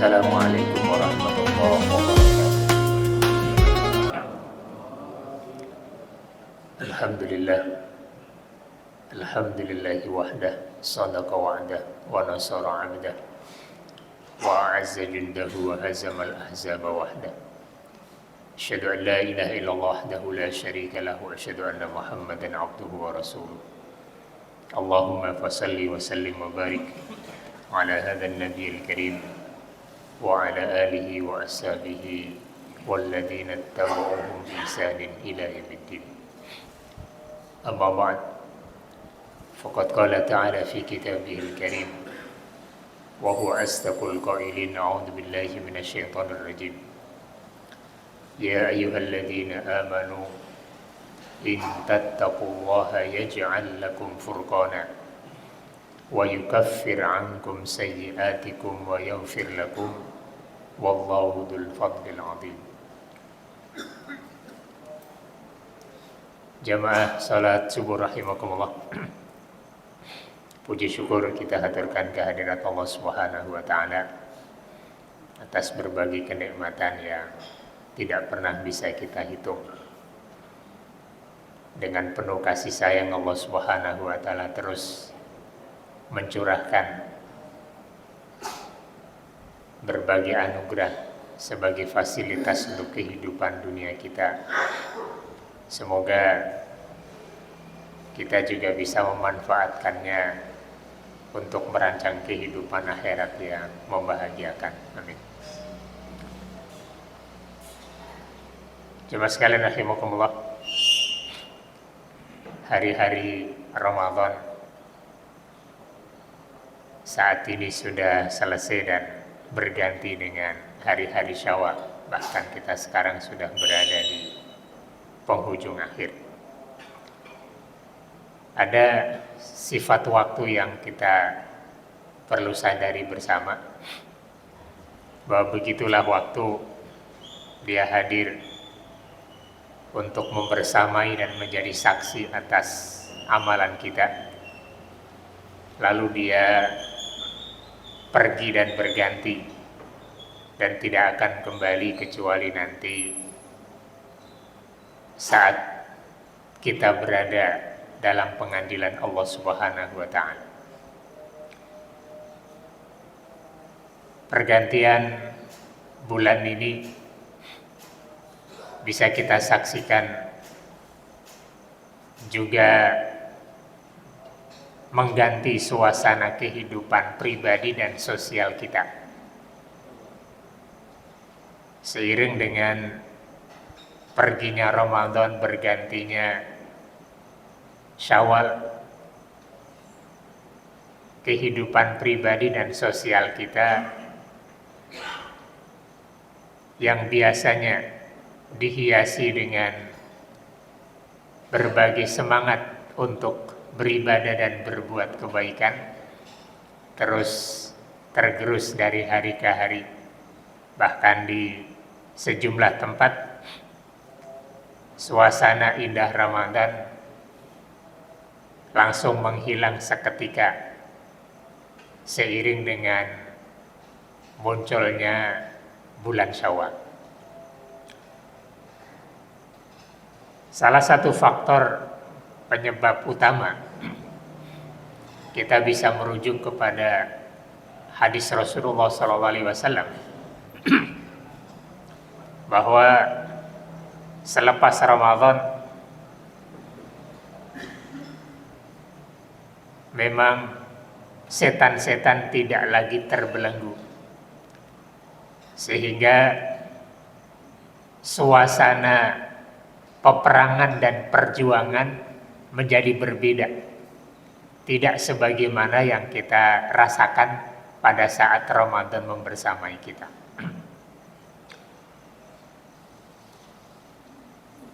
Assalamualaikum warahmatullahi wabarakatuh. Alhamdulillah. Alhamdulillahi wahdah. Sadaqa wa'dah wa nasara 'abdah wa a'azza jundahu wa hazama al-ahzaba wahdah. Asyhadu an la ilaha illallah wahdahu la syarika lahu wa asyhadu anna Muhammadan 'abduhu wa rasuluh. Allahumma fasalli wa sallim wa barik ala hadzal nabiyil karim wa ala alihi wa ashabihi walladzina ittaba'uhum bi ihsanin ila yaumiddin. Amma ba'd. Faqad qala ta'ala fi kitabihil karim wa huwa asdaqul qailin, a'udzu billahi minasy syaithanir rajim. Ya ayyuhalladzina amanu in tattaqullaha yaj'al lakum furqana wa yukaffir 'ankum sayyi'atikum wa yaghfir lakum wallahu dzul fadlil 'adzim. Jamaah salat subuh rahimakumullah. Puji syukur kita haturkan kehadirat Allah Subhanahu wa taala atas berbagai kenikmatan yang tidak pernah bisa kita hitung. Dengan penuh kasih sayang Allah Subhanahu wa taala terus mencurahkan berbagai anugerah sebagai fasilitas untuk kehidupan dunia kita. Semoga kita juga bisa memanfaatkannya untuk merancang kehidupan akhirat yang membahagiakan. Amin. Jemaah sekalian rahimakumullah, hari-hari Ramadan saat ini sudah selesai dan berganti dengan hari-hari Syawal. Bahkan kita sekarang sudah berada di penghujung akhir. Ada sifat waktu yang kita perlu sadari bersama, bahwa begitulah waktu dia hadir untuk membersamai dan menjadi saksi atas amalan kita. Lalu dia pergi dan berganti dan tidak akan kembali kecuali nanti saat kita berada dalam pengadilan Allah Subhanahu wa taala. Pergantian bulan ini bisa kita saksikan juga mengganti suasana kehidupan pribadi dan sosial kita. Seiring dengan perginya Ramadan, bergantinya Syawal, kehidupan pribadi dan sosial kita yang biasanya dihiasi dengan berbagai semangat untuk beribadah dan berbuat kebaikan, terus tergerus dari hari ke hari. Bahkan di sejumlah tempat suasana indah Ramadan langsung menghilang seketika seiring dengan munculnya bulan Syawal. Salah satu faktor penyebab utama kita bisa merujuk kepada hadis Rasulullah SAW bahwa selepas Ramadan memang setan-setan tidak lagi terbelenggu, sehingga suasana peperangan dan perjuangan menjadi berbeda, tidak sebagaimana yang kita rasakan pada saat Ramadan membersamai kita.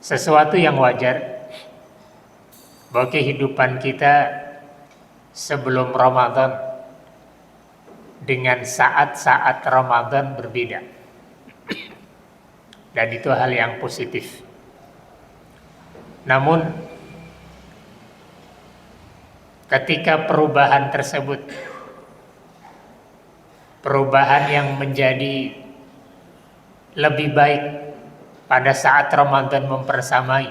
Sesuatu yang wajar bahwa kehidupan kita sebelum Ramadan dengan saat-saat Ramadan berbeda, dan itu hal yang positif. Namun ketika perubahan tersebut perubahan yang menjadi lebih baik pada saat Ramadan mempersamai,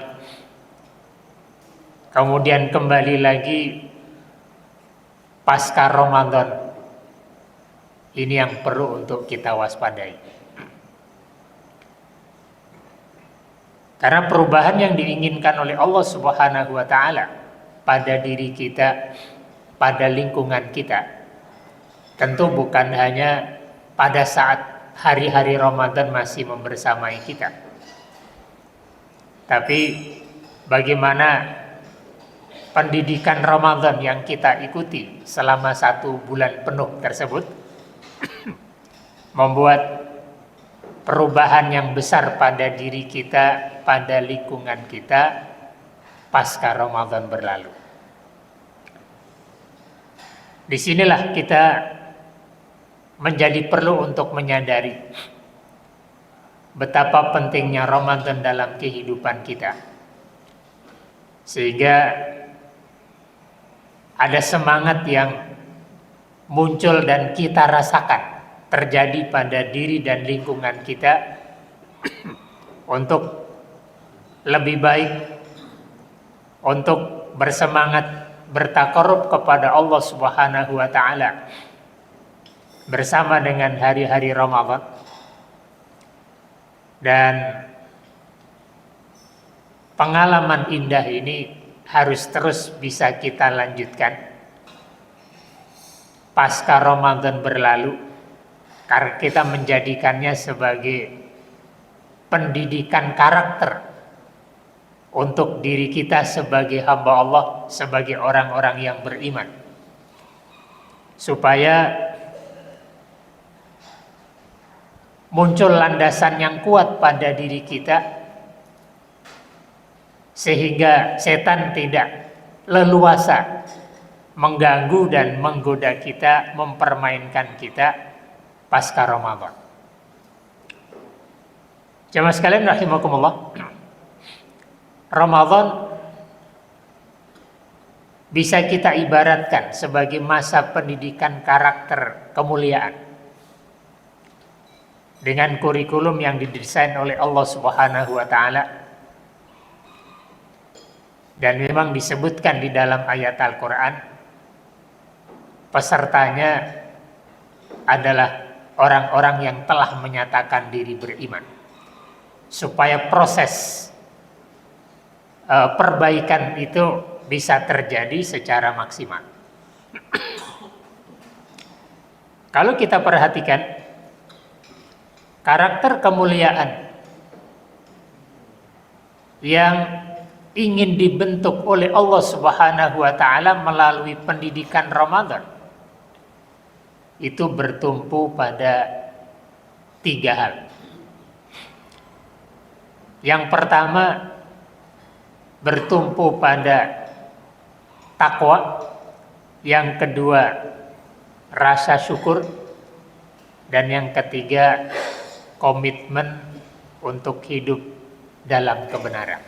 kemudian kembali lagi pasca Ramadan. Ini yang perlu untuk kita waspadai. Karena perubahan yang diinginkan oleh Allah Subhanahu wa taala pada diri kita, pada lingkungan kita, tentu bukan hanya pada saat hari-hari Ramadan masih membersamai kita. Tapi bagaimana pendidikan Ramadan yang kita ikuti selama 1 bulan penuh tersebut membuat perubahan yang besar pada diri kita, pada lingkungan kita pasca Ramadan berlalu. Disinilah kita menjadi perlu untuk menyadari betapa pentingnya Ramadan dalam kehidupan kita, sehingga ada semangat yang muncul dan kita rasakan terjadi pada diri dan lingkungan kita untuk lebih baik, untuk bersemangat bertakarub kepada Allah Subhanahu wa taala bersama dengan hari-hari Ramadan. Dan pengalaman indah ini harus terus bisa kita lanjutkan pasca Ramadan berlalu, karena kita menjadikannya sebagai pendidikan karakter untuk diri kita sebagai hamba Allah, sebagai orang-orang yang beriman, supaya muncul landasan yang kuat pada diri kita, sehingga setan tidak leluasa mengganggu dan menggoda kita, mempermainkan kita pasca Ramadan. Jamaah sekalian rahimakumullah, Ramadan bisa kita ibaratkan sebagai masa pendidikan karakter kemuliaan dengan kurikulum yang didesain oleh Allah Subhanahu wa taala, dan memang disebutkan di dalam ayat Al-Qur'an pesertanya adalah orang-orang yang telah menyatakan diri beriman, supaya proses perbaikan itu bisa terjadi secara maksimal. Kalau kita perhatikan karakter kemuliaan yang ingin dibentuk oleh Allah Subhanahu wa taala melalui pendidikan Ramadan, itu bertumpu pada 3 hal. Yang pertama, bertumpu pada takwa. Yang kedua, rasa syukur. Dan yang ketiga, komitmen untuk hidup dalam kebenaran.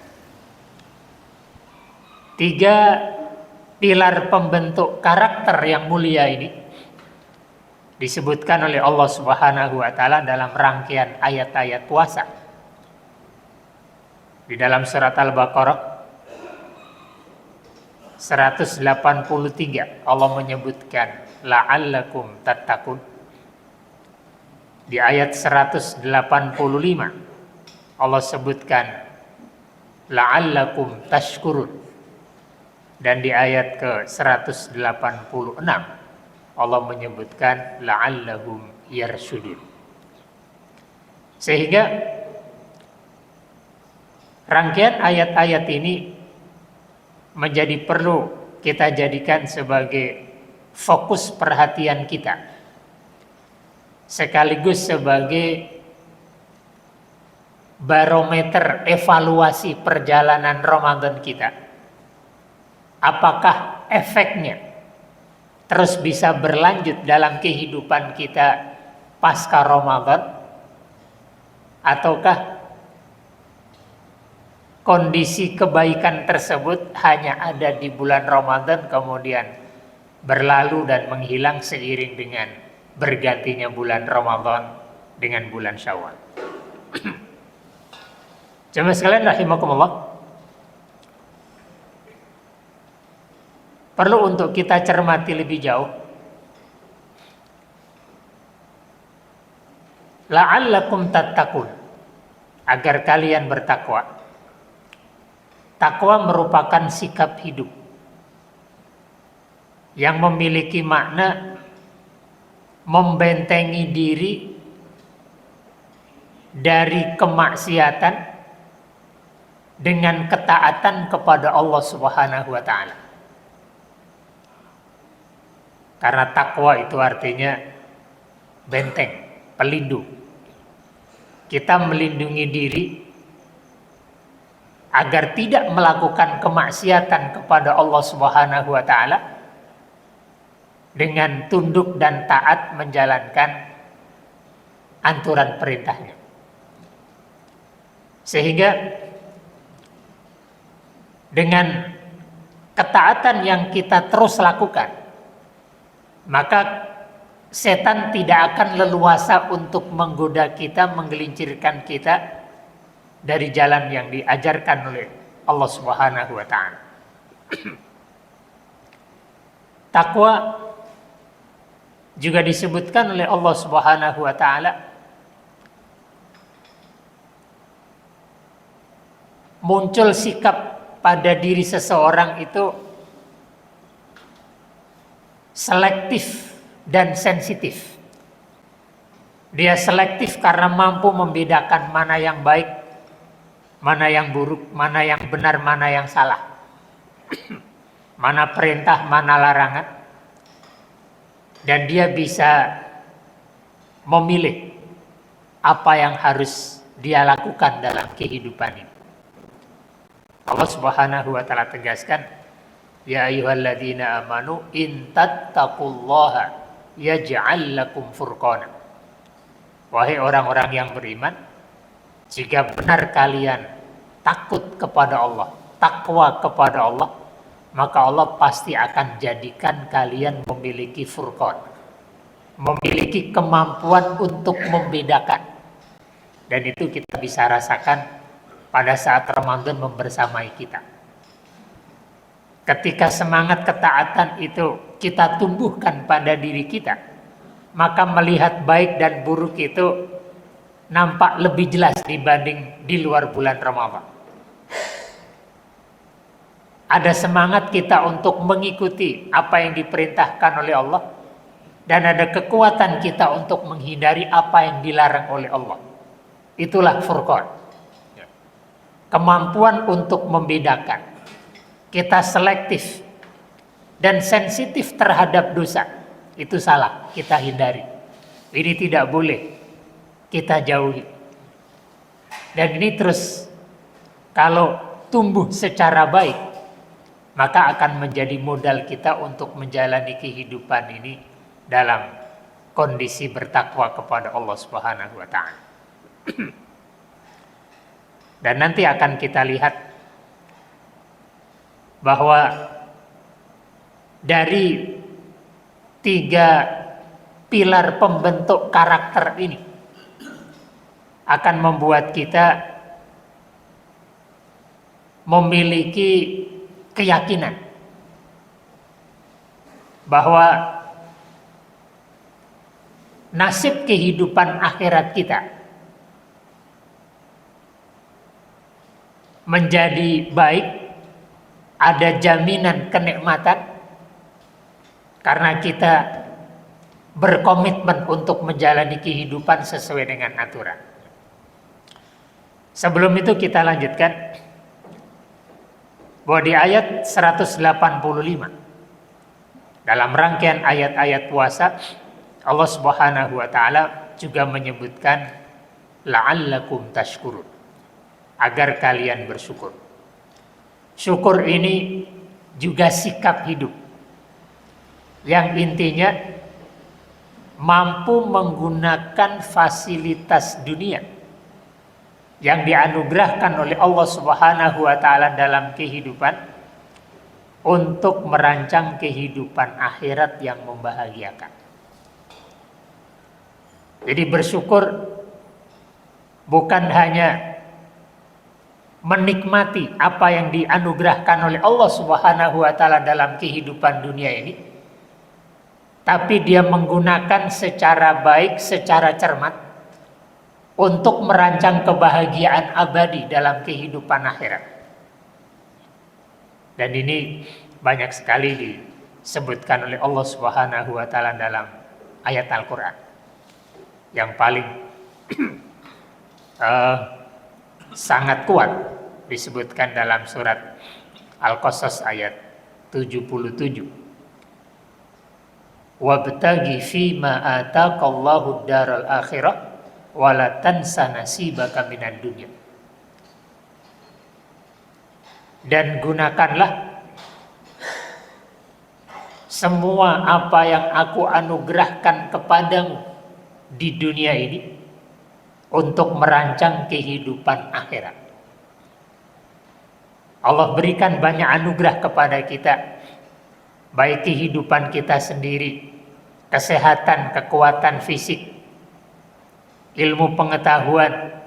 3 pilar pembentuk karakter yang mulia ini disebutkan oleh Allah Subhanahu wa taala dalam rangkaian ayat-ayat puasa. Di dalam surat Al-Baqarah 183 Allah menyebutkan la'allakum tattaqun. Di ayat 185 Allah sebutkan la'allakum tashkurun. Dan di ayat ke-186 Allah menyebutkan la'allahum yarshudun. Sehingga rangkaian ayat-ayat ini menjadi perlu kita jadikan sebagai fokus perhatian kita, sekaligus sebagai barometer evaluasi perjalanan Ramadan kita. Apakah efeknya terus bisa berlanjut dalam kehidupan kita pasca Ramadan, ataukah kondisi kebaikan tersebut hanya ada di bulan Ramadan kemudian berlalu dan menghilang seiring dengan bergantinya bulan Ramadan dengan bulan Syawal. Jemaah sekalian rahimakumullah, perlu untuk kita cermati lebih jauh. La'allakum tattaqun, agar kalian bertakwa. Takwa merupakan sikap hidup yang memiliki makna membentengi diri dari kemaksiatan dengan ketaatan kepada Allah Subhanahu wa taala. Karena takwa itu artinya benteng, pelindung. Kita melindungi diri agar tidak melakukan kemaksiatan kepada Allah Subhanahu wa taala dengan tunduk dan taat menjalankan aturan perintahnya. Sehingga dengan ketaatan yang kita terus lakukan, maka setan tidak akan leluasa untuk menggoda kita, menggelincirkan kita dari jalan yang diajarkan oleh Allah Subhanahu wa taala. Takwa juga disebutkan oleh Allah Subhanahu wa taala muncul sikap pada diri seseorang itu selektif dan sensitif. Dia selektif karena mampu membedakan mana yang baik, mana yang buruk, mana yang benar, mana yang salah. Mana perintah, mana larangan. Dan dia bisa memilih apa yang harus dia lakukan dalam kehidupan ini. Allah Subhanahu wa taala tegaskan, ya ayyuhalladzina amanu in tattaqullaha yaj'al lakum furqana. Wahai orang-orang yang beriman, jika benar kalian takut kepada Allah, takwa kepada Allah, maka Allah pasti akan jadikan kalian memiliki furqan, memiliki kemampuan untuk membedakan. Dan itu kita bisa rasakan pada saat Ramadan membersamai kita. Ketika semangat ketaatan itu kita tumbuhkan pada diri kita, maka melihat baik dan buruk itu nampak lebih jelas dibanding di luar bulan Ramadan. Ada semangat kita untuk mengikuti apa yang diperintahkan oleh Allah, dan ada kekuatan kita untuk menghindari apa yang dilarang oleh Allah. Itulah furqan. Kemampuan untuk membedakan. Kita selektif dan sensitif terhadap dosa. Itu salah, kita hindari. Ini tidak boleh, kita jauhi. Dan ini terus, kalau tumbuh secara baik, maka akan menjadi modal kita untuk menjalani kehidupan ini dalam kondisi bertakwa kepada Allah Subhanahu wa taala. Dan nanti akan kita lihat bahwa dari 3 pilar pembentuk karakter ini akan membuat kita memiliki keyakinan bahwa nasib kehidupan akhirat kita menjadi baik, ada jaminan kenikmatan karena kita berkomitmen untuk menjalani kehidupan sesuai dengan aturan. Sebelum itu kita lanjutkan bahwa di ayat 185 dalam rangkaian ayat-ayat puasa, Allah Subhanahu wa taala juga menyebutkan la'allakum tashkurun, agar kalian bersyukur. Syukur ini juga sikap hidup yang intinya mampu menggunakan fasilitas dunia yang dianugerahkan oleh Allah Subhanahu wa taala dalam kehidupan untuk merancang kehidupan akhirat yang membahagiakan. Jadi bersyukur bukan hanya menikmati apa yang dianugerahkan oleh Allah Subhanahu wa taala dalam kehidupan dunia ini, tapi dia menggunakan secara baik, secara cermat untuk merancang kebahagiaan abadi dalam kehidupan akhirat. Dan ini banyak sekali disebutkan oleh Allah Subhanahu wa taala dalam ayat Al-Qur'an. Yang paling sangat kuat disebutkan dalam surat Al-Qasas ayat 77. Wabtaghi fima ataqallahu ad-daral akhirah wa la tansa nasibaka minad dunya. Dan gunakanlah semua apa yang aku anugerahkan kepadamu di dunia ini untuk merancang kehidupan akhirat. Allah berikan banyak anugerah kepada kita, baik kehidupan kita sendiri, kesehatan, kekuatan fisik, ilmu pengetahuan,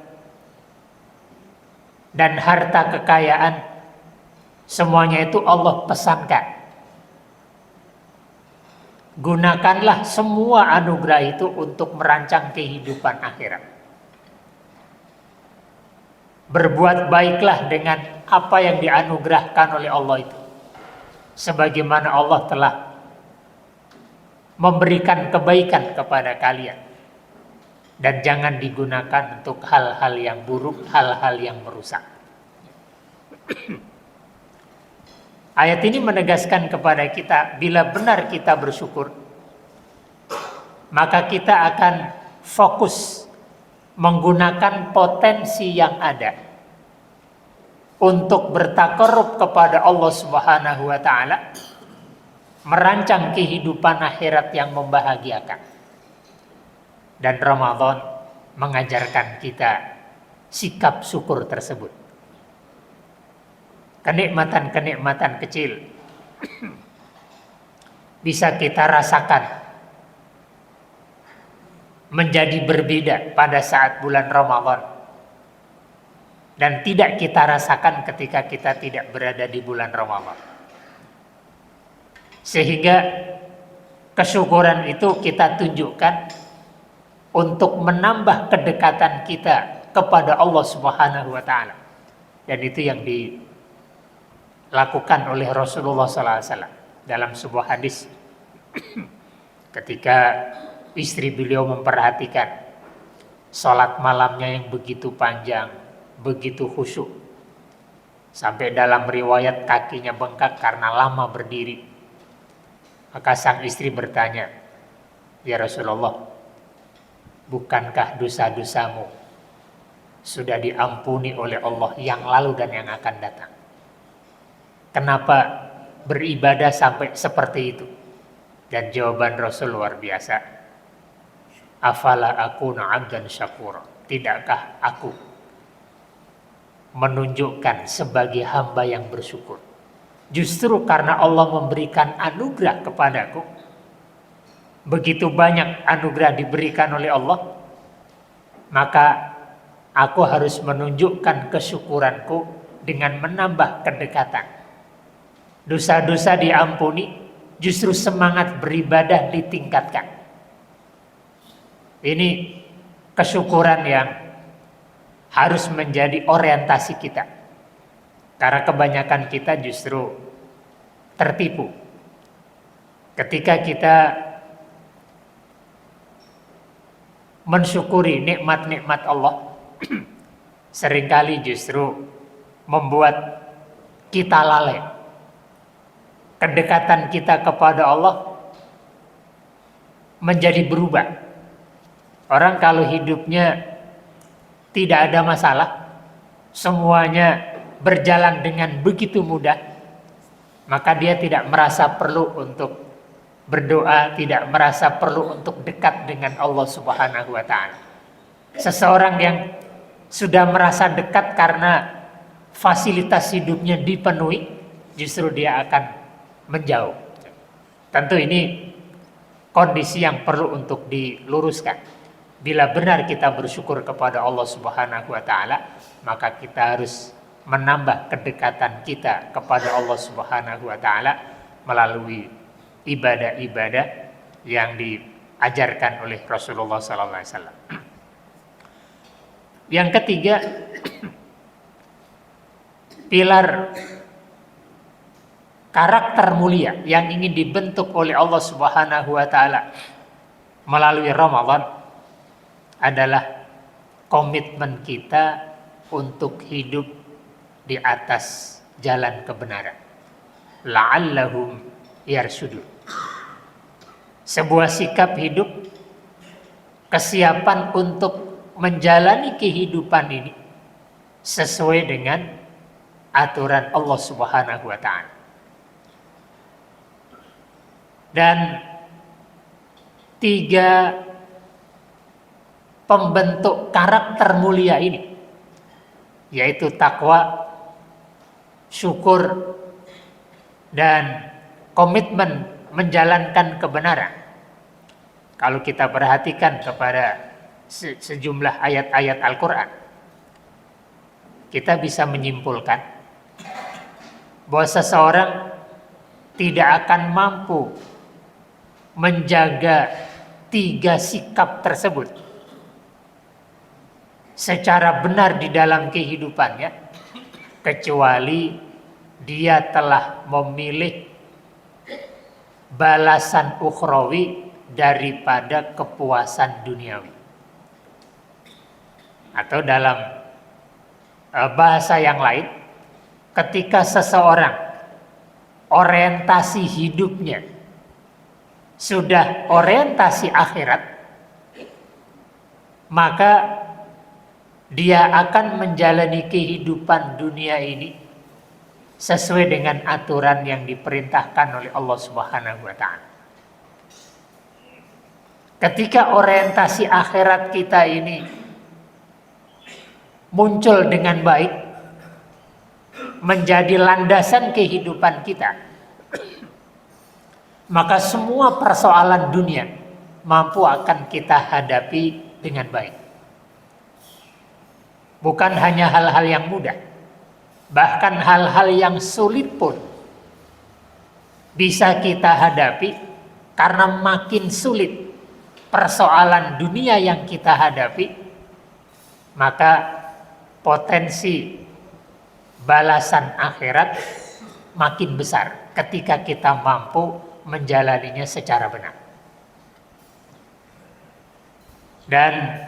dan harta kekayaan. Semuanya itu Allah pesankan. Gunakanlah semua anugerah itu untuk merancang kehidupan akhirat. Berbuat baiklah dengan apa yang dianugerahkan oleh Allah itu, sebagaimana Allah telah memberikan kebaikan kepada kalian. Dan jangan digunakan untuk hal-hal yang buruk, hal-hal yang merusak. Ayat ini menegaskan kepada kita, bila benar kita bersyukur, maka kita akan fokus menggunakan potensi yang ada untuk bertakarrub kepada Allah Subhanahu wa taala, merancang kehidupan akhirat yang membahagiakan. Dan Ramadan mengajarkan kita sikap syukur tersebut. Kenikmatan-kenikmatan kecil bisa kita rasakan menjadi berbeda pada saat bulan Ramadan, dan tidak kita rasakan ketika kita tidak berada di bulan Ramadan. Sehingga kesyukuran itu kita tunjukkan untuk menambah kedekatan kita kepada Allah Subhanahu wa taala. Dan itu yang dilakukan oleh Rasulullah SAW dalam sebuah hadis ketika istri beliau memperhatikan sholat malamnya yang begitu panjang, begitu khusyuk, sampai dalam riwayat kakinya bengkak karena lama berdiri. Maka sang istri bertanya, "Ya Rasulullah, bukankah dosa-dosamu sudah diampuni oleh Allah yang lalu dan yang akan datang? Kenapa beribadah sampai seperti itu?" Dan jawaban Rasul luar biasa. "Afala akuna 'abdan syakura." Tidakkah aku menunjukkan sebagai hamba yang bersyukur? Justru karena Allah memberikan anugerah kepadaku, begitu banyak anugerah diberikan oleh Allah, maka aku harus menunjukkan kesyukuranku dengan menambah kedekatan. Dosa-dosa diampuni, justru semangat beribadah ditingkatkan. Ini kesyukuran yang harus menjadi orientasi kita. Karena kebanyakan kita justru tertipu. Ketika kita mensyukuri nikmat-nikmat Allah, seringkali justru membuat kita lalai. Kedekatan kita kepada Allah menjadi berubah. Orang kalau hidupnya tidak ada masalah, semuanya berjalan dengan begitu mudah, maka dia tidak merasa perlu untuk berdoa, tidak merasa perlu untuk dekat dengan Allah Subhanahu wa taala. Seseorang yang sudah merasa dekat karena fasilitas hidupnya dipenuhi, justru dia akan menjauh. Tentu ini kondisi yang perlu untuk diluruskan. Bila benar kita bersyukur kepada Allah Subhanahu wa taala, maka kita harus menambah kedekatan kita kepada Allah Subhanahu wa taala melalui ibadah-ibadah yang diajarkan oleh Rasulullah sallallahu alaihi wasallam. Yang ketiga, pilar karakter mulia yang ingin dibentuk oleh Allah Subhanahu wa taala melalui Ramadan adalah komitmen kita untuk hidup di atas jalan kebenaran. La'allahum yarshudun. Sebuah sikap hidup, kesiapan untuk menjalani kehidupan ini sesuai dengan aturan Allah Subhanahu wa taala. Dan 3 pembentuk karakter mulia ini, yaitu takwa, syukur, dan komitmen menjalankan kebenaran. Kalau kita perhatikan kepada sejumlah ayat-ayat Al-Quran, kita bisa menyimpulkan bahwa seseorang tidak akan mampu menjaga 3 sikap tersebut secara benar di dalam kehidupannya, kecuali dia telah memilih balasan ukhrawi daripada kepuasan duniawi. Atau dalam bahasa yang lain, ketika seseorang orientasi hidupnya sudah orientasi akhirat, maka dia akan menjalani kehidupan dunia ini sesuai dengan aturan yang diperintahkan oleh Allah Subhanahu wa taala. Ketika orientasi akhirat kita ini muncul dengan baik, menjadi landasan kehidupan kita, maka semua persoalan dunia mampu akan kita hadapi dengan baik. Bukan hanya hal-hal yang mudah, bahkan hal-hal yang sulit pun bisa kita hadapi, karena makin sulit persoalan dunia yang kita hadapi, maka potensi balasan akhirat makin besar ketika kita mampu menjalaninya secara benar. Dan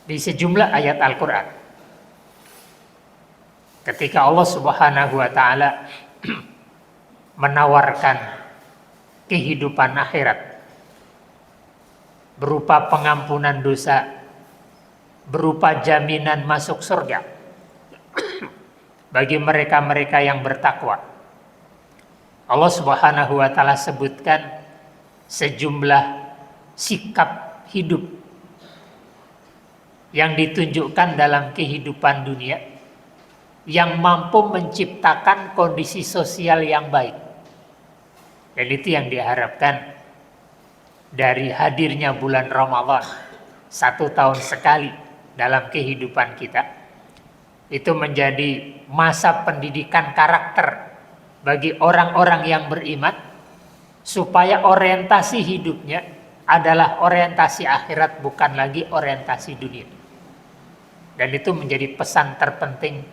di sejumlah ayat Al-Quran, ketika Allah Subhanahu wa taala menawarkan kehidupan akhirat berupa pengampunan dosa, berupa jaminan masuk surga bagi mereka-mereka yang bertakwa, Allah Subhanahu wa taala sebutkan sejumlah sikap hidup yang ditunjukkan dalam kehidupan dunia yang mampu menciptakan kondisi sosial yang baik. Dan itu yang diharapkan dari hadirnya bulan Ramadan 1 tahun sekali dalam kehidupan kita. Itu menjadi masa pendidikan karakter bagi orang-orang yang beriman, supaya orientasi hidupnya adalah orientasi akhirat, bukan lagi orientasi dunia. Dan itu menjadi pesan terpenting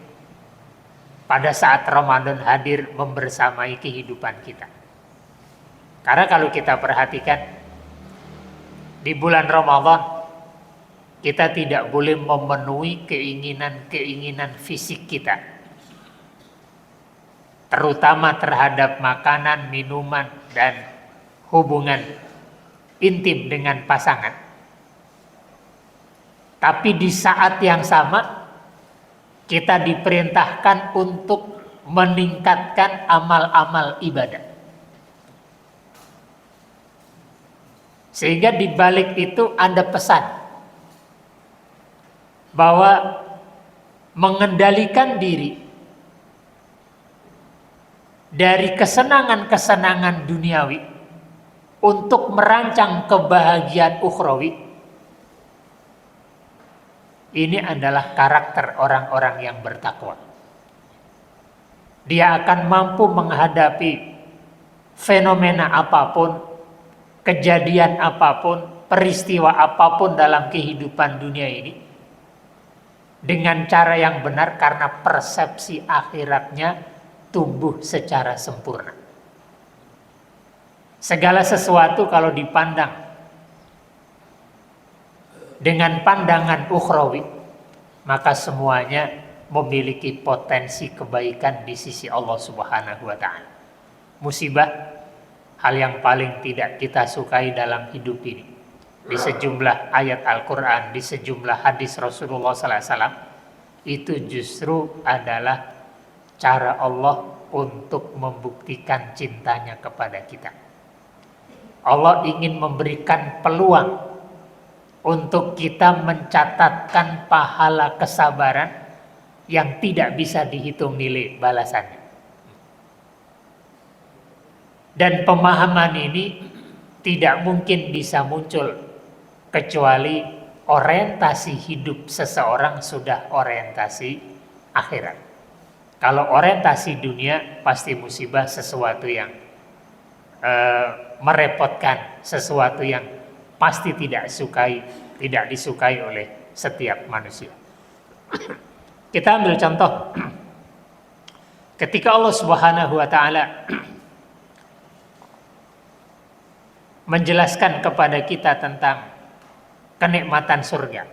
pada saat Ramadan hadir membersamai kehidupan kita. Karena kalau kita perhatikan di bulan Ramadan, kita tidak boleh memenuhi keinginan-keinginan fisik kita, terutama terhadap makanan, minuman, dan hubungan intim dengan pasangan. Tapi di saat yang sama, kita diperintahkan untuk meningkatkan amal-amal ibadah. Sehingga di balik itu ada pesan bahwa mengendalikan diri dari kesenangan-kesenangan duniawi untuk merancang kebahagiaan ukhrawi Ini adalah karakter orang-orang yang bertakwa. Dia akan mampu menghadapi fenomena apapun, kejadian apapun, peristiwa apapun dalam kehidupan dunia ini dengan cara yang benar karena persepsi akhiratnya tumbuh secara sempurna. Segala sesuatu kalau dipandang dengan pandangan ukhrawi, maka semuanya memiliki potensi kebaikan di sisi Allah Subhanahu wa taala. Musibah, hal yang paling tidak kita sukai dalam hidup ini. Di sejumlah ayat Al-Quran, di sejumlah hadis Rasulullah SAW, itu justru adalah cara Allah untuk membuktikan cintanya kepada kita. Allah ingin memberikan peluang untuk kita mencatatkan pahala kesabaran yang tidak bisa dihitung nilai balasannya. Dan pemahaman ini tidak mungkin bisa muncul kecuali orientasi hidup seseorang sudah orientasi akhirat. Kalau orientasi dunia, pasti musibah sesuatu yang merepotkan, sesuatu yang pasti tidak disukai oleh setiap manusia. Kita ambil contoh. Ketika Allah Subhanahu wa taala menjelaskan kepada kita tentang kenikmatan surga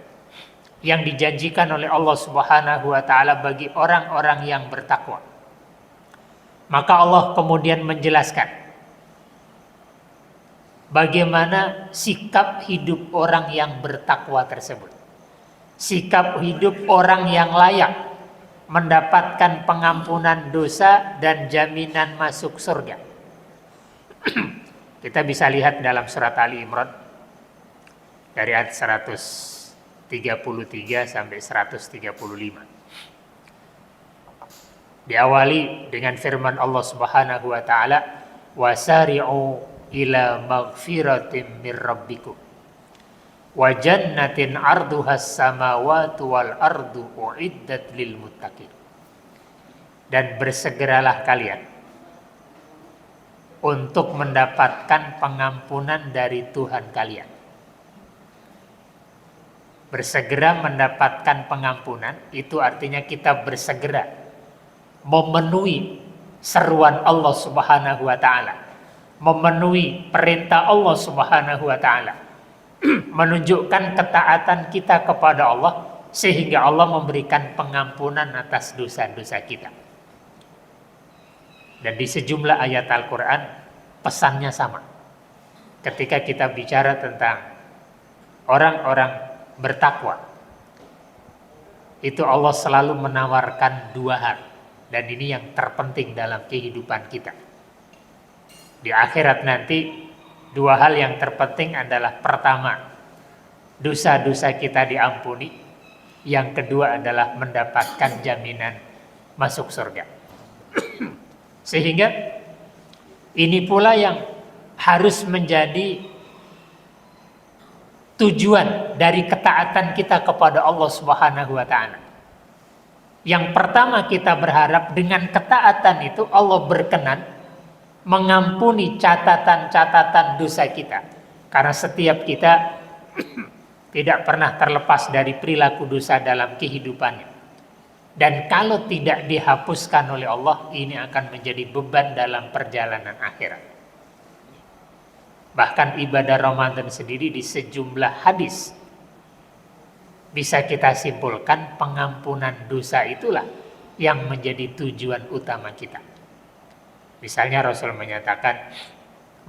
yang dijanjikan oleh Allah Subhanahu wa taala bagi orang-orang yang bertakwa, maka Allah kemudian menjelaskan bagaimana sikap hidup orang yang bertakwa tersebut. Sikap hidup orang yang layak mendapatkan pengampunan dosa dan jaminan masuk surga. Kita bisa lihat dalam surat Ali Imran dari ayat 133 sampai 135. Diawali dengan firman Allah Subhanahu wa taala, wasari'u ila maghfiratin mir rabbikum wa jannatin arduhas samawati wal ardu uiddat lil muttaqin. Dan bersegeralah kalian untuk mendapatkan pengampunan dari Tuhan kalian. Bersegera mendapatkan pengampunan itu artinya kita bersegera memenuhi seruan Allah Subhanahu wa taala, memenuhi perintah Allah Subhanahu wa taala, menunjukkan ketaatan kita kepada Allah sehingga Allah memberikan pengampunan atas dosa-dosa kita. Dan di sejumlah ayat Al-Quran pesannya sama. Ketika kita bicara tentang orang-orang bertakwa, itu Allah selalu menawarkan dua hal, dan ini yang terpenting dalam kehidupan kita. Di akhirat nanti, dua hal yang terpenting adalah pertama, dosa-dosa kita diampuni. Yang kedua adalah mendapatkan jaminan masuk surga. Sehingga ini pula yang harus menjadi tujuan dari ketaatan kita kepada Allah Subhanahu wa taala. Yang pertama kita berharap dengan ketaatan itu Allah berkenan mengampuni catatan-catatan dosa kita. Karena setiap kita tidak pernah terlepas dari perilaku dosa dalam kehidupannya. Dan kalau tidak dihapuskan oleh Allah, ini akan menjadi beban dalam perjalanan akhirat. Bahkan ibadah Ramadan sendiri di sejumlah hadis bisa kita simpulkan pengampunan dosa itulah yang menjadi tujuan utama kita. Misalnya Rasul menyatakan,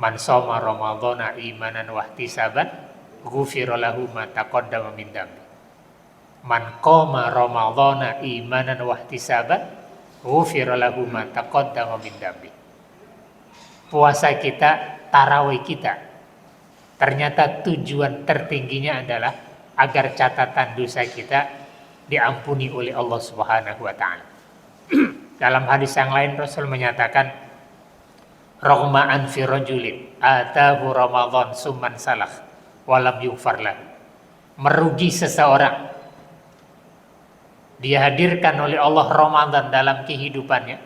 man shoma ramadhana imanan wahtisaban ghufira lahu ma taqaddama min dambi. Man qama ramadhana imanan wahtisaban ghufira lahu ma taqaddama min dambi. Puasa kita, tarawih kita, ternyata tujuan tertingginya adalah agar catatan dosa kita diampuni oleh Allah Subhanahu wa taala. Dalam hadis yang lain Rasul menyatakan, Raghma'an fi rajulin atahu Ramadan summan salah walam yughfar lahu. Merugi seseorang dihadirkan oleh Allah Ramadan dalam kehidupannya,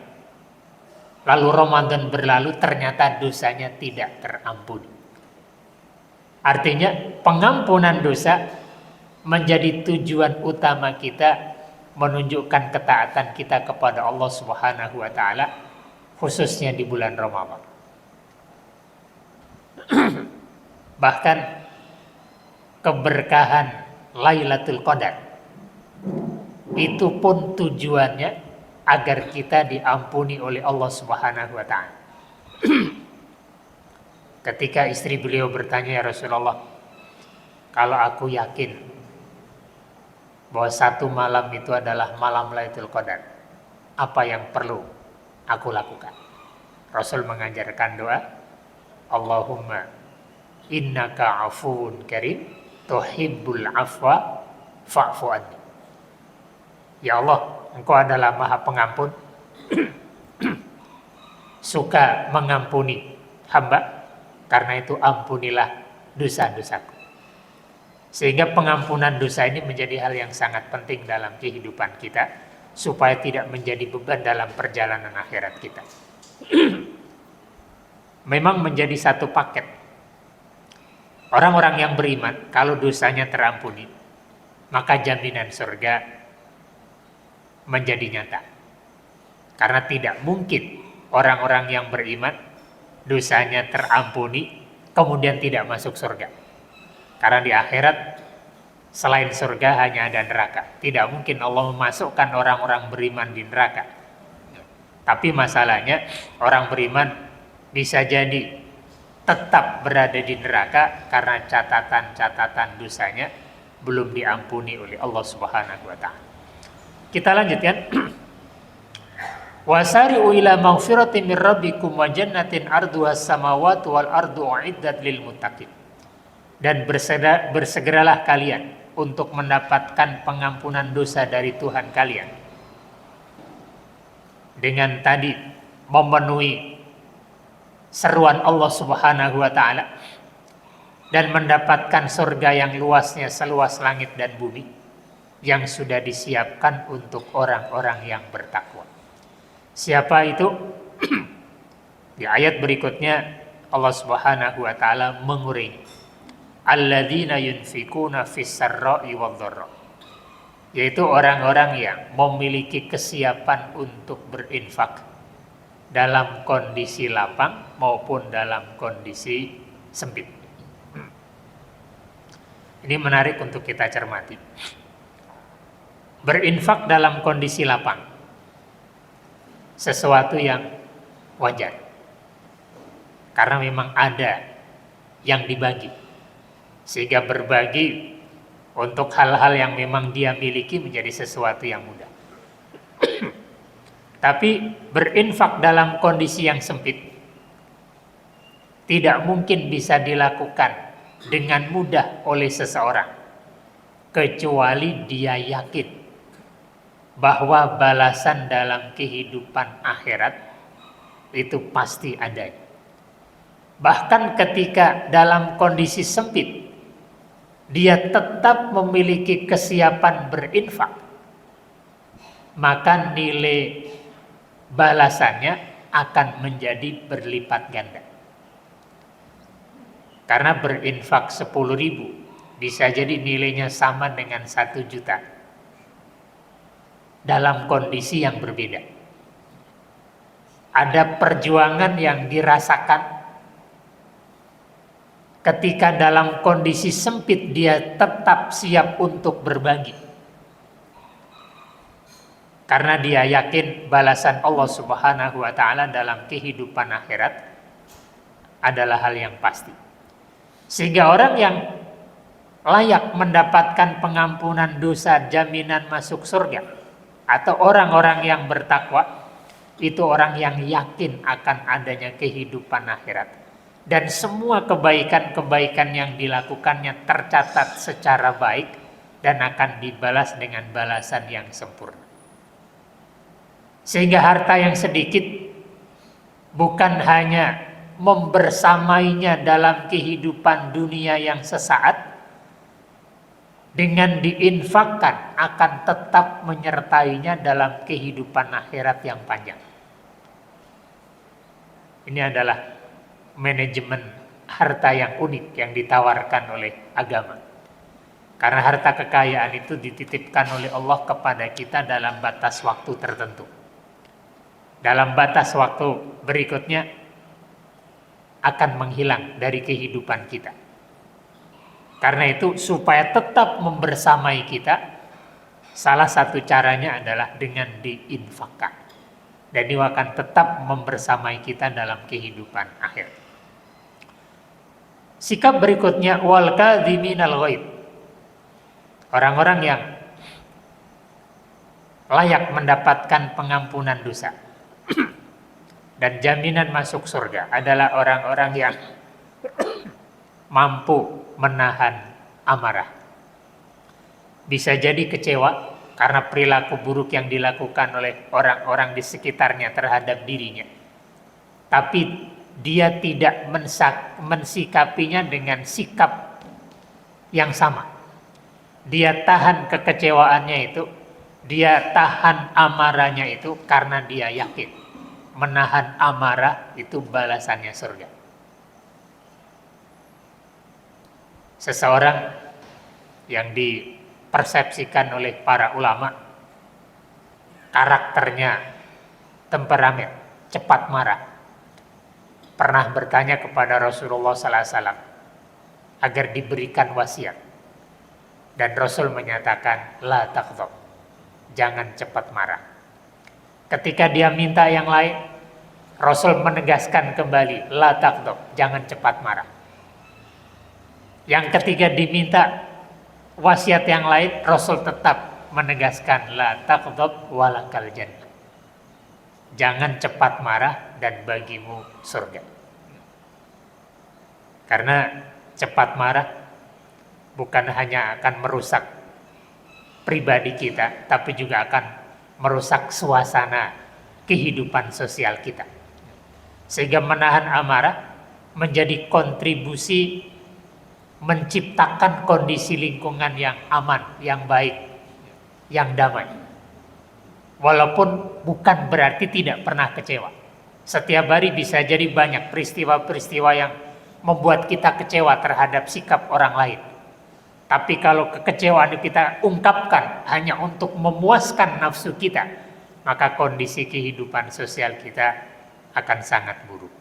lalu Ramadan berlalu ternyata dosanya tidak terampuni. Artinya pengampunan dosa menjadi tujuan utama kita, menunjukkan ketaatan kita kepada Allah Subhanahu wa taala, khususnya di bulan Ramadan. Bahkan keberkahan Lailatul Qadar itu pun tujuannya agar kita diampuni oleh Allah Subhanahu wa taala. Ketika istri beliau bertanya, "Ya Rasulullah, kalau aku yakin bahwa satu malam itu adalah malam Lailatul Qadar, apa yang perlu aku lakukan?" Rasul mengajarkan doa, "Allahumma innaka afuwun karim tuhibbul afwa fa'fu anni." Ya Allah, Engkau adalah Maha Pengampun, suka mengampuni hamba, karena itu ampunilah dosa-dosaku. Sehingga pengampunan dosa ini menjadi hal yang sangat penting dalam kehidupan kita, supaya tidak menjadi beban dalam perjalanan akhirat kita. Memang menjadi satu paket. Orang-orang yang beriman, kalau dosanya terampuni, maka jaminan surga menjadi nyata. Karena tidak mungkin orang-orang yang beriman dosanya terampuni kemudian tidak masuk surga. Karena di akhirat selain surga hanya ada neraka. Tidak mungkin Allah memasukkan orang-orang beriman di neraka. Tapi masalahnya orang beriman bisa jadi tetap berada di neraka karena catatan-catatan dosanya belum diampuni oleh Allah Subhanahu wa taala. Kita lanjutkan. Wasari'u ila maghfiratin min rabbikum wa jannatin arduha samawati wal ardu uiddat lil muttaqin. Dan bersegeralah kalian untuk mendapatkan pengampunan dosa dari Tuhan kalian. Dengan tadi memenuhi seruan Allah Subhanahu wa taala dan mendapatkan surga yang luasnya seluas langit dan bumi, yang sudah disiapkan untuk orang-orang yang bertakwa. Siapa itu? Di ayat berikutnya Allah Subhanahu wa taala mengurangi, alladzina yunfikuna fis sarra'i wadh-dharra, yaitu orang-orang yang memiliki kesiapan untuk berinfak dalam kondisi lapang maupun dalam kondisi sempit. Ini menarik untuk kita cermati. Berinfak dalam kondisi lapang, sesuatu yang wajar, karena memang ada yang dibagi, sehingga berbagi untuk hal-hal yang memang dia miliki menjadi sesuatu yang mudah. Tapi berinfak dalam kondisi yang sempit tidak mungkin bisa dilakukan dengan mudah oleh seseorang, kecuali dia yakin bahwa balasan dalam kehidupan akhirat itu pasti ada. Bahkan ketika dalam kondisi sempit, dia tetap memiliki kesiapan berinfak, maka nilai balasannya akan menjadi berlipat ganda. Karena berinfak 10.000 bisa jadi nilainya sama dengan 1 juta. Dalam kondisi yang berbeda. Ada perjuangan yang dirasakan ketika dalam kondisi sempit dia tetap siap untuk berbagi. Karena dia yakin balasan Allah Subhanahu wa taala dalam kehidupan akhirat adalah hal yang pasti. Sehingga orang yang layak mendapatkan pengampunan dosa, jaminan masuk surga, atau orang-orang yang bertakwa, itu orang yang yakin akan adanya kehidupan akhirat. Dan semua kebaikan-kebaikan yang dilakukannya tercatat secara baik dan akan dibalas dengan balasan yang sempurna. Sehingga harta yang sedikit bukan hanya membersamainya dalam kehidupan dunia yang sesaat, dengan diinfakkan akan tetap menyertainya dalam kehidupan akhirat yang panjang. Ini adalah manajemen harta yang unik yang ditawarkan oleh agama. Karena harta kekayaan itu dititipkan oleh Allah kepada kita dalam batas waktu tertentu. Dalam batas waktu berikutnya akan menghilang dari kehidupan kita. Karena itu supaya tetap membersamai kita, salah satu caranya adalah dengan diinfakkan. Dan dia akan tetap membersamai kita dalam kehidupan akhir. Sikap berikutnya, wal kadhiminal ghaidh. Orang-orang yang layak mendapatkan pengampunan dosa dan jaminan masuk surga adalah orang-orang yang mampu menahan amarah. Bisa jadi kecewa karena perilaku buruk yang dilakukan oleh orang-orang di sekitarnya terhadap dirinya. Tapi dia tidak mensikapinya dengan sikap yang sama. Dia tahan kekecewaannya itu, dia tahan amarahnya itu karena dia yakin menahan amarah itu balasannya surga. Seseorang yang dipersepsikan oleh para ulama karakternya temperamen, cepat marah, pernah bertanya kepada Rasulullah SAW agar diberikan wasiat, dan Rasul menyatakan la taghdab, jangan cepat marah. Ketika dia minta yang lain, Rasul menegaskan kembali la taghdab, jangan cepat marah. Yang ketiga diminta wasiat yang lain, Rasul tetap menegaskan la taghdab walakal jannah, jangan cepat marah dan bagimu surga. Karena cepat marah bukan hanya akan merusak pribadi kita, tapi juga akan merusak suasana kehidupan sosial kita. Sehingga menahan amarah menjadi kontribusi menciptakan kondisi lingkungan yang aman, yang baik, yang damai. Walaupun bukan berarti tidak pernah kecewa. Setiap hari bisa jadi banyak peristiwa-peristiwa yang membuat kita kecewa terhadap sikap orang lain. Tapi kalau kekecewaan kita ungkapkan hanya untuk memuaskan nafsu kita, maka kondisi kehidupan sosial kita akan sangat buruk.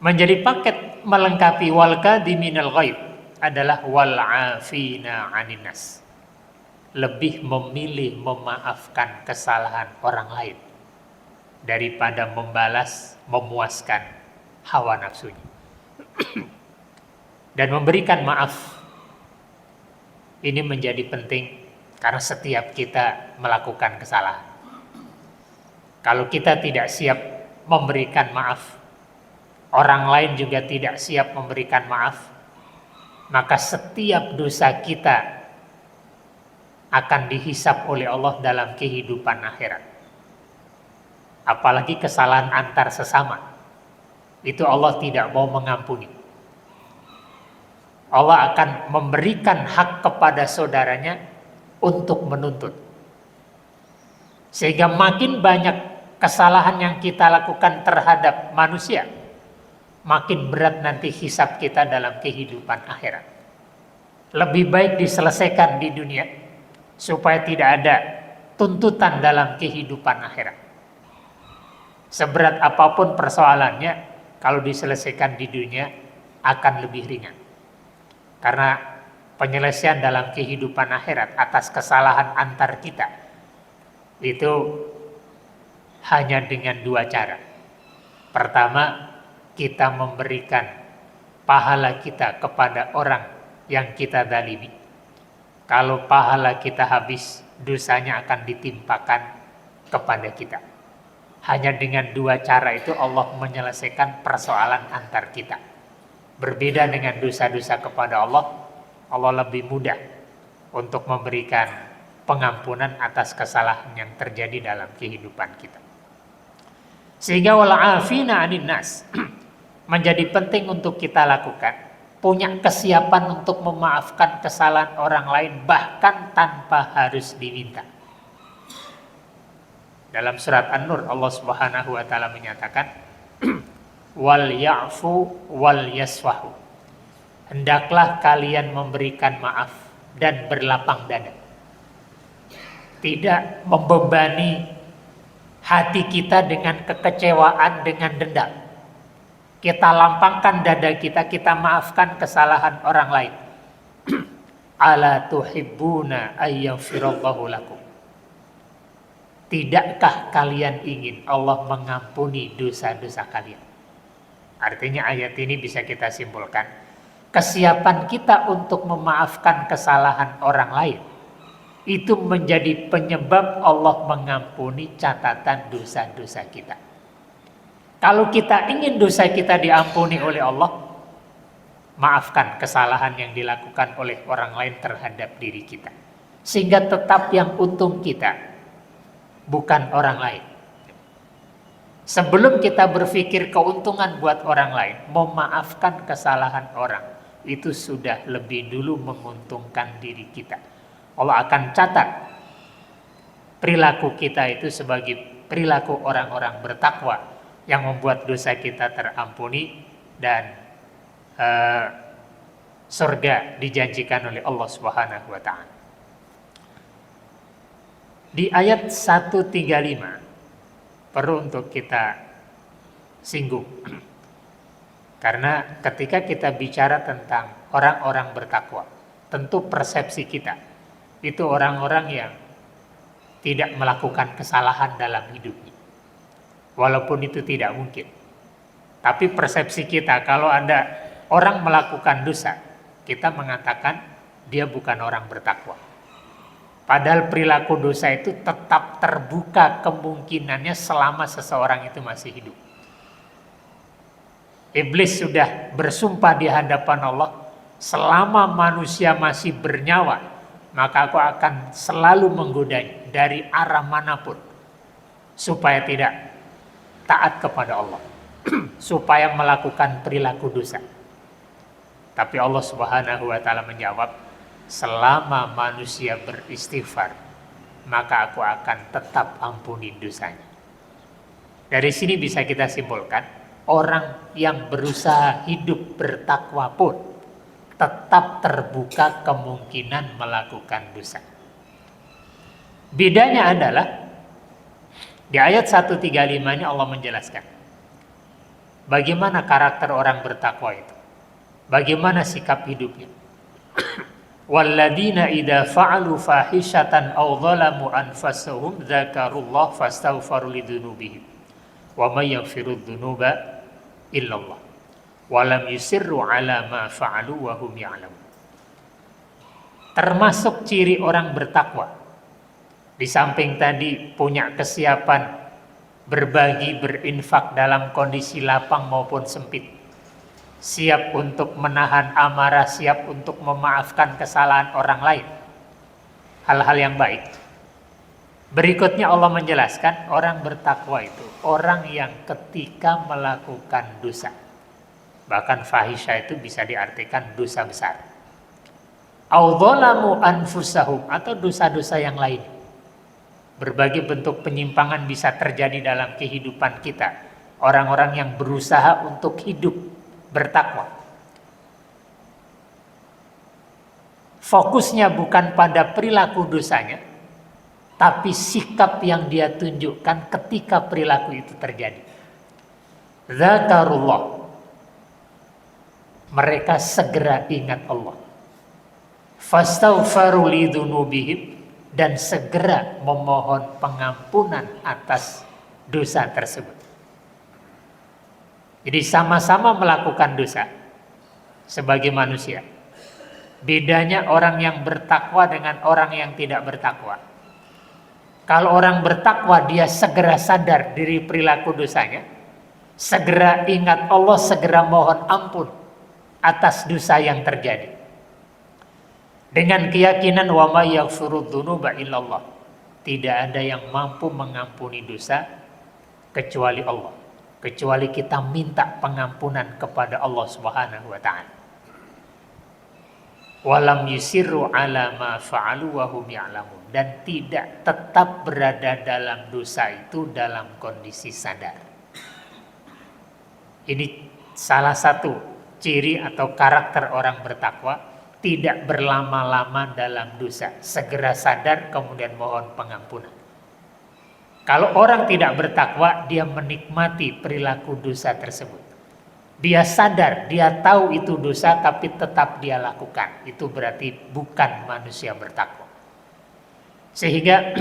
Menjadi paket melengkapi wal kadhiminal ghaidh adalah wal afina 'anin nas. Lebih memilih memaafkan kesalahan orang lain daripada membalas, memuaskan hawa nafsunya. Dan memberikan maaf ini menjadi penting karena setiap kita melakukan kesalahan. Kalau kita tidak siap memberikan maaf, orang lain juga tidak siap memberikan maaf, maka setiap dosa kita akan dihisap oleh Allah dalam kehidupan akhirat. Apalagi kesalahan antar sesama, itu Allah tidak mau mengampuni. Allah akan memberikan hak kepada saudaranya untuk menuntut. Sehingga makin banyak kesalahan yang kita lakukan terhadap manusia, makin berat nanti hisab kita dalam kehidupan akhirat. Lebih baik diselesaikan di dunia supaya tidak ada tuntutan dalam kehidupan akhirat. Seberat apapun persoalannya, kalau diselesaikan di dunia akan lebih ringan. Karena penyelesaian dalam kehidupan akhirat atas kesalahan antar kita itu hanya dengan dua cara. Pertama, kita memberikan pahala kita kepada orang yang kita zalimi. Kalau pahala kita habis, dosanya akan ditimpakan kepada kita. Hanya dengan dua cara itu Allah menyelesaikan persoalan antar kita. Berbeda dengan dosa-dosa kepada Allah, Allah lebih mudah untuk memberikan pengampunan atas kesalahan yang terjadi dalam kehidupan kita. Sehingga wal afina 'anin nas menjadi penting untuk kita lakukan punya kesiapan untuk memaafkan kesalahan orang lain bahkan tanpa harus diminta. Dalam surat An-Nur Allah Subhanahu wa taala menyatakan wal ya'fu wal yasfahu. Hendaklah kalian memberikan maaf dan berlapang dada. Tidak membebani hati kita dengan kekecewaan, dengan dendam. Kita lampangkan dada kita, kita maafkan kesalahan orang lain. Ala tuhibbuna ayyaghfirallahu lakum. Tidakkah kalian ingin Allah mengampuni dosa-dosa kalian? Artinya ayat ini bisa kita simpulkan, kesiapan kita untuk memaafkan kesalahan orang lain itu menjadi penyebab Allah mengampuni catatan dosa-dosa kita. Kalau kita ingin dosa kita diampuni oleh Allah, maafkan kesalahan yang dilakukan oleh orang lain terhadap diri kita. Sehingga tetap yang untung kita, bukan orang lain. Sebelum kita berpikir keuntungan buat orang lain, memaafkan kesalahan orang, itu sudah lebih dulu menguntungkan diri kita. Allah akan catat perilaku kita itu sebagai perilaku orang-orang bertakwa yang membuat dosa kita terampuni dan surga dijanjikan oleh Allah Subhanahu wa taala. Di ayat 135 perlu untuk kita singgung. Karena ketika kita bicara tentang orang-orang bertakwa, tentu persepsi kita itu orang-orang yang tidak melakukan kesalahan dalam hidupnya. Walaupun itu tidak mungkin. Tapi persepsi kita kalau ada orang melakukan dosa, kita mengatakan dia bukan orang bertakwa. Padahal perilaku dosa itu tetap terbuka kemungkinannya selama seseorang itu masih hidup. Iblis sudah bersumpah di hadapan Allah, selama manusia masih bernyawa, maka aku akan selalu menggodanya dari arah manapun, supaya tidak taat kepada Allah, supaya melakukan perilaku dosa. Tapi Allah Subhanahu wa taala menjawab, selama manusia beristighfar, maka aku akan tetap ampuni dosanya. Dari sini bisa kita simpulkan, orang yang berusaha hidup bertakwa pun tetap terbuka kemungkinan melakukan dosa. Bedanya adalah di ayat 135 ini Allah menjelaskan bagaimana karakter orang bertakwa itu, bagaimana sikap hidupnya. Walladzina idza fa'alu fahishatan aw dzalamu anfusahum dzakarullah fastaghfaru lidzunubihim wa may yaghfiru dzunuba illallah wa lam yusirru ala ma fa'alu wa hum ya'lamun. Termasuk ciri orang bertakwa, di samping tadi punya kesiapan berbagi, berinfak dalam kondisi lapang maupun sempit, siap untuk menahan amarah, siap untuk memaafkan kesalahan orang lain, hal-hal yang baik. Berikutnya Allah menjelaskan orang bertakwa itu orang yang ketika melakukan dosa, bahkan fahisyah itu bisa diartikan dosa besar, au dzalamu anfusahum, atau dosa-dosa yang lain. Berbagai bentuk penyimpangan bisa terjadi dalam kehidupan kita. Orang-orang yang berusaha untuk hidup bertakwa, fokusnya bukan pada perilaku dosanya, tapi sikap yang dia tunjukkan ketika perilaku itu terjadi. Zakarullah, mereka segera ingat Allah. Fastaghfaru lidzunubihim, dan segera memohon pengampunan atas dosa tersebut. Jadi sama-sama melakukan dosa sebagai manusia. Bedanya orang yang bertakwa dengan orang yang tidak bertakwa. Kalau orang bertakwa, dia segera sadar dari perilaku dosanya, segera ingat Allah, segera mohon ampun atas dosa yang terjadi. Dengan keyakinan wa may yaghfiru dzunuba illallah, tidak ada yang mampu mengampuni dosa kecuali Allah. Kecuali kita minta pengampunan kepada Allah Subhanahu wa taala. walam yusirru ala ma fa'alu wa hum ya'lamun, dan tidak tetap berada dalam dosa itu dalam kondisi sadar. Ini salah satu ciri atau karakter orang bertakwa, tidak berlama-lama dalam dosa, segera sadar kemudian mohon pengampunan. Kalau orang tidak bertakwa, dia menikmati perilaku dosa tersebut. Dia sadar, dia tahu itu dosa tapi tetap dia lakukan. Itu berarti bukan manusia bertakwa. Sehingga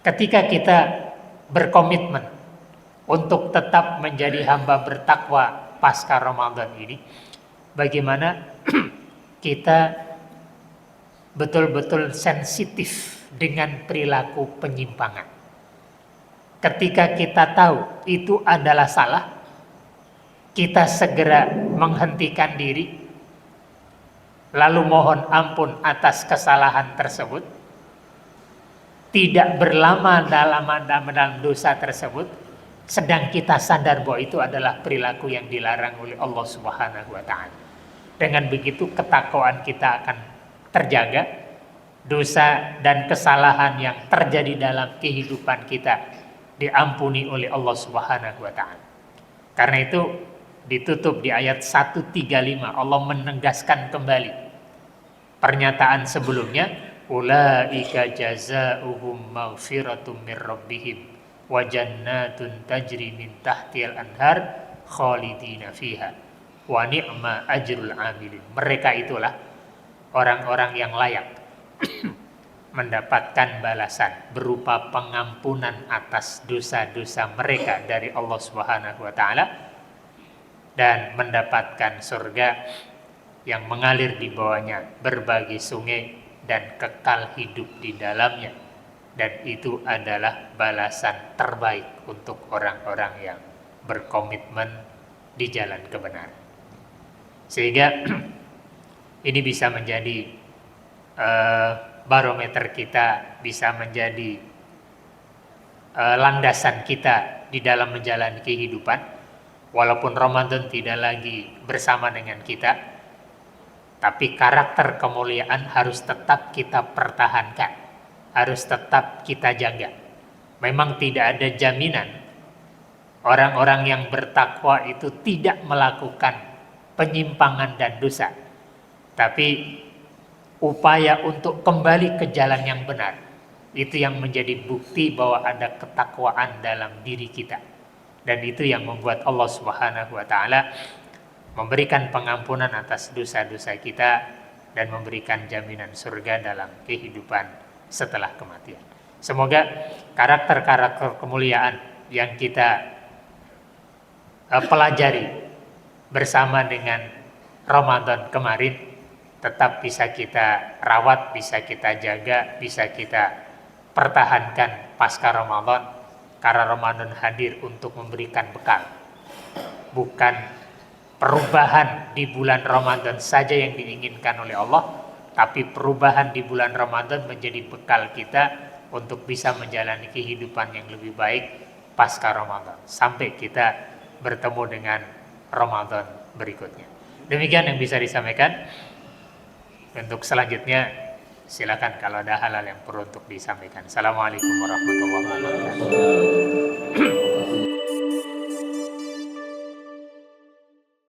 ketika kita berkomitmen untuk tetap menjadi hamba bertakwa pasca Ramadan ini, bagaimana kita betul-betul sensitif dengan perilaku penyimpangan. Ketika kita tahu itu adalah salah, kita segera menghentikan diri, lalu mohon ampun atas kesalahan tersebut, tidak berlama dalam dosa tersebut, sedang kita sadar bahwa itu adalah perilaku yang dilarang oleh Allah Subhanahu wa Ta'ala. Dengan begitu ketakwaan kita akan terjaga, dosa dan kesalahan yang terjadi dalam kehidupan kita diampuni oleh Allah Subhanahu wa Ta'ala. Karena itu ditutup di ayat 135, Allah menegaskan kembali pernyataan sebelumnya, ulaika jazaohum maghfiratum mir rabbihim wa jannatun tajri min tahtihal anhar khalidina fiha wa ni'ma ajrul amilin. Mereka itulah orang-orang yang layak mendapatkan balasan berupa pengampunan atas dosa-dosa mereka dari Allah Subhanahu wa Ta'ala, dan mendapatkan surga yang mengalir di bawahnya berbagai sungai dan kekal hidup di dalamnya, dan itu adalah balasan terbaik untuk orang-orang yang berkomitmen di jalan kebenaran. Sehingga ini bisa menjadi barometer kita, bisa menjadi landasan kita di dalam menjalani kehidupan. Walaupun Ramadan tidak lagi bersama dengan kita, tapi karakter kemuliaan harus tetap kita pertahankan, harus tetap kita jaga. Memang tidak ada jaminan orang-orang yang bertakwa itu tidak melakukan penyimpangan dan dosa, tapi upaya untuk kembali ke jalan yang benar, itu yang menjadi bukti bahwa ada ketakwaan dalam diri kita. Dan itu yang membuat Allah Subhanahu wa Ta'ala memberikan pengampunan atas dosa-dosa kita dan memberikan jaminan surga dalam kehidupan setelah kematian. Semoga karakter-karakter kemuliaan yang kita pelajari bersama dengan Ramadan kemarin tetap bisa kita rawat, bisa kita jaga, bisa kita pertahankan pasca Ramadan. Karena Ramadan hadir untuk memberikan bekal, bukan perubahan di bulan Ramadan saja yang diinginkan oleh Allah, tapi perubahan di bulan Ramadan menjadi bekal kita untuk bisa menjalani kehidupan yang lebih baik pasca Ramadan sampai kita bertemu dengan Ramadan berikutnya. Demikian yang bisa disampaikan. Untuk selanjutnya silakan kalau ada hal-hal yang perlu untuk disampaikan. Assalamualaikum warahmatullahi wabarakatuh.